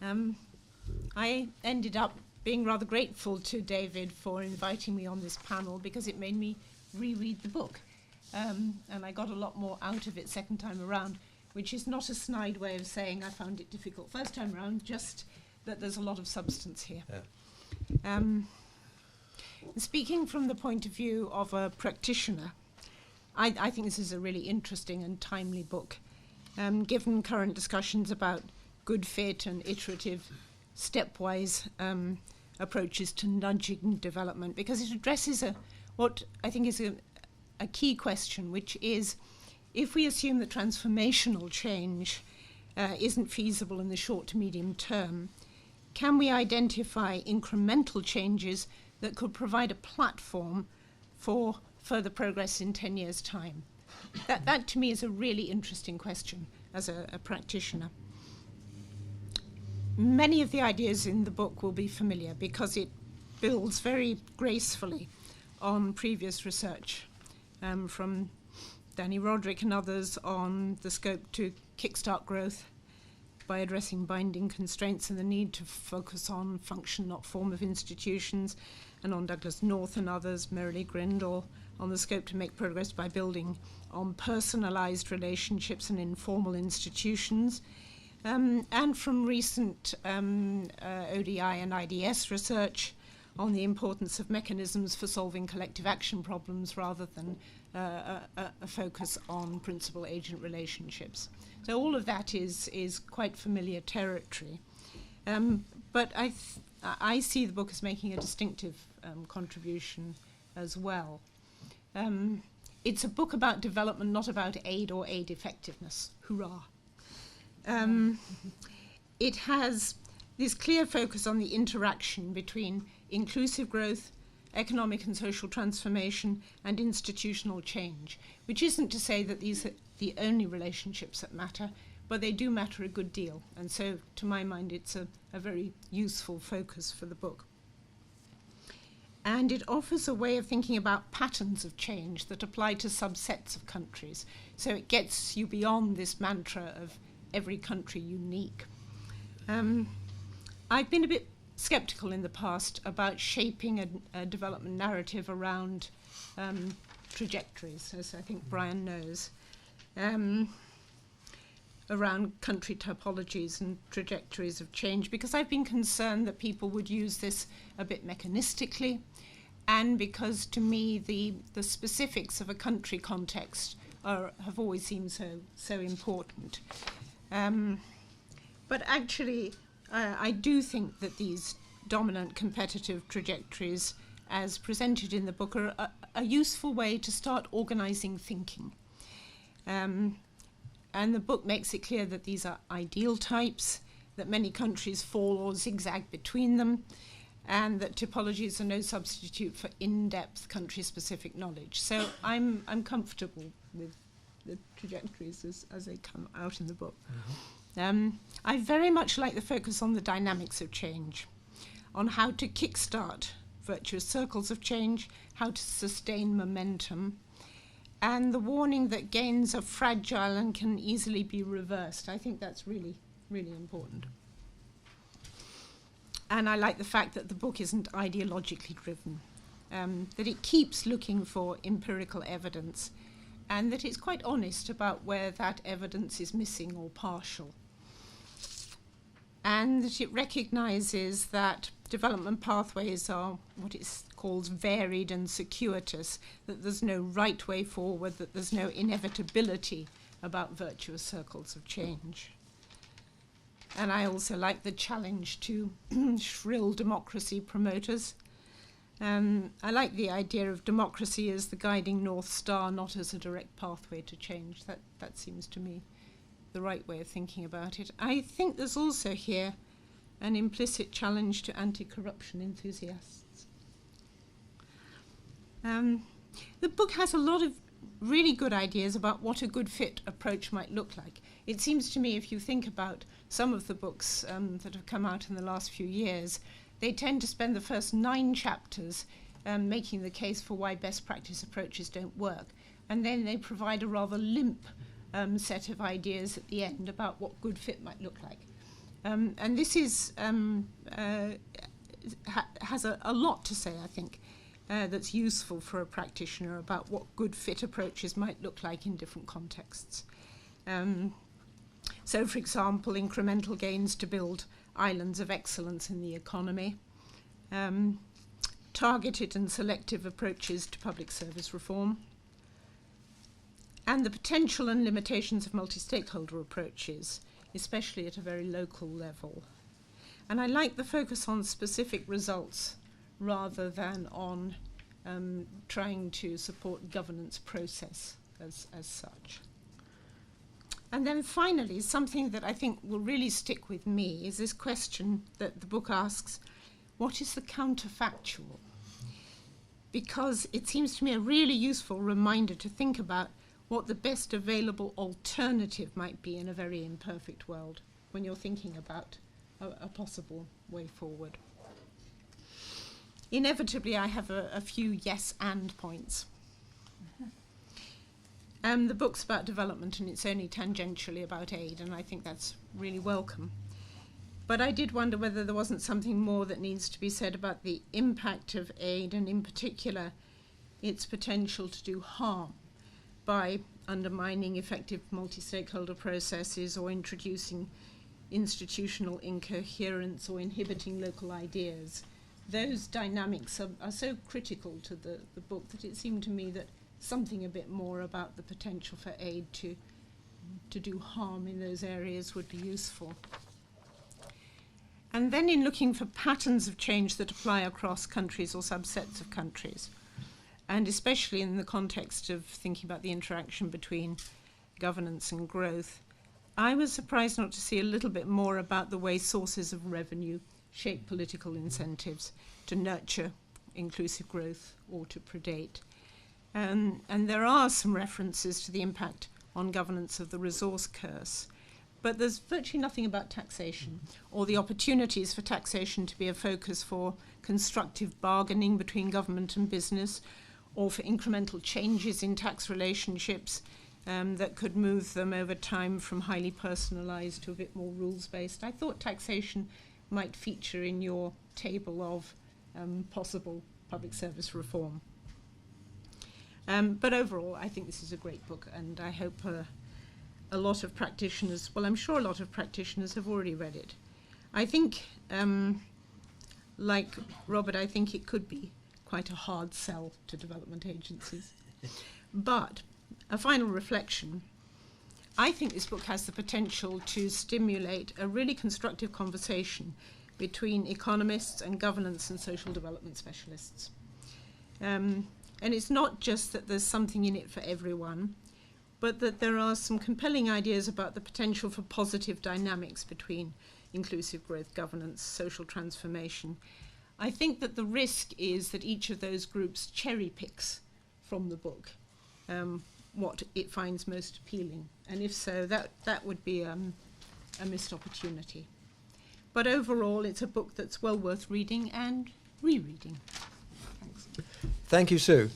I ended up being rather grateful to David for inviting me on this panel because it made me reread the book. And I got a lot more out of it second time around, which is not a snide way of saying I found it difficult first time around, just that there's a lot of substance here. Yeah. Speaking from the point of view of a practitioner, I think this is a really interesting and timely book, given current discussions about good fit and iterative, stepwise approaches to nudging development, because it addresses what I think is a key question, which is, if we assume that transformational change isn't feasible in the short to medium term, can we identify incremental changes that could provide a platform for further progress in 10 years' time? That to me is a really interesting question as a practitioner. Many of the ideas in the book will be familiar because it builds very gracefully on previous research from Danny Roderick and others on the scope to kickstart growth by addressing binding constraints and the need to focus on function, not form of institutions, and on Douglas North and others, Merrily Grindle, on the scope to make progress by building on personalized relationships and informal institutions, and from recent ODI and IDS research on the importance of mechanisms for solving collective action problems rather than a focus on principal-agent relationships. So all of that is quite familiar territory. But I see the book as making a distinctive contribution as well. It's a book about development, not about aid or aid effectiveness. Hurrah. It has this clear focus on the interaction between inclusive growth, economic and social transformation, and institutional change, which isn't to say that these are the only relationships that matter, but they do matter a good deal. And so, to my mind, it's a very useful focus for the book. And it offers a way of thinking about patterns of change that apply to subsets of countries. So it gets you beyond this mantra of every country unique. I've been a bit skeptical in the past about shaping a development narrative around trajectories, as I think Brian knows, around country typologies and trajectories of change, because I've been concerned that people would use this a bit mechanistically, and because to me the specifics of a country context have always seemed so important. But actually, I do think that these dominant competitive trajectories, as presented in the book, are a useful way to start organizing thinking. And the book makes it clear that these are ideal types, that many countries fall or zigzag between them, and that typologies are no substitute for in-depth country-specific knowledge. So I'm comfortable with the trajectories as they come out in the book. Mm-hmm. I very much like the focus on the dynamics of change, on how to kickstart virtuous circles of change, how to sustain momentum, and the warning that gains are fragile and can easily be reversed. I think that's really, really important. And I like the fact that the book isn't ideologically driven, that it keeps looking for empirical evidence, and that it's quite honest about where that evidence is missing or partial. And that it recognizes that development pathways are what it calls varied and circuitous, that there's no right way forward, that there's no inevitability about virtuous circles of change. And I also like the challenge to shrill democracy promoters. I like the idea of democracy as the guiding North Star, not as a direct pathway to change. That seems to me the right way of thinking about it. I think there's also here an implicit challenge to anti-corruption enthusiasts. The book has a lot of really good ideas about what a good fit approach might look like. It seems to me, if you think about some of the books that have come out in the last few years, they tend to spend the first 9 chapters making the case for why best practice approaches don't work. And then they provide a rather limp set of ideas at the end about what good fit might look like. And this is has a lot to say, I think, that's useful for a practitioner about what good fit approaches might look like in different contexts. So, for example, incremental gains to build islands of excellence in the economy, targeted and selective approaches to public service reform, and the potential and limitations of multi-stakeholder approaches, especially at a very local level. And I like the focus on specific results rather than on trying to support governance process as such. And then finally, something that I think will really stick with me is this question that the book asks, what is the counterfactual? Because it seems to me a really useful reminder to think about what the best available alternative might be in a very imperfect world when you're thinking about a possible way forward. Inevitably, I have a few yes and points. The book's about development and it's only tangentially about aid, and I think that's really welcome. But I did wonder whether there wasn't something more that needs to be said about the impact of aid, and in particular its potential to do harm by undermining effective multi-stakeholder processes or introducing institutional incoherence or inhibiting local ideas. Those dynamics are so critical to the book that it seemed to me that something a bit more about the potential for aid to do harm in those areas would be useful. And then in looking for patterns of change that apply across countries or subsets of countries, and especially in the context of thinking about the interaction between governance and growth, I was surprised not to see a little bit more about the way sources of revenue shape political incentives to nurture inclusive growth or to predate. And there are some references to the impact on governance of the resource curse, but there's virtually nothing about taxation or the opportunities for taxation to be a focus for constructive bargaining between government and business, or for incremental changes in tax relationships that could move them over time from highly personalised to a bit more rules-based. I thought taxation might feature in your table of possible public service reform. But overall, I think this is a great book, and I hope a lot of practitioners, well, I'm sure a lot of practitioners have already read it. I think, like Robert, I think it could be quite a hard sell to development agencies. But a final reflection, I think this book has the potential to stimulate a really constructive conversation between economists and governance and social development specialists. And it's not just that there's something in it for everyone, but that there are some compelling ideas about the potential for positive dynamics between inclusive growth, governance, social transformation. I think that the risk is that each of those groups cherry picks from the book what it finds most appealing. And if so, that would be a missed opportunity. But overall, it's a book that's well worth reading and rereading. Thanks. Thank you, Sue.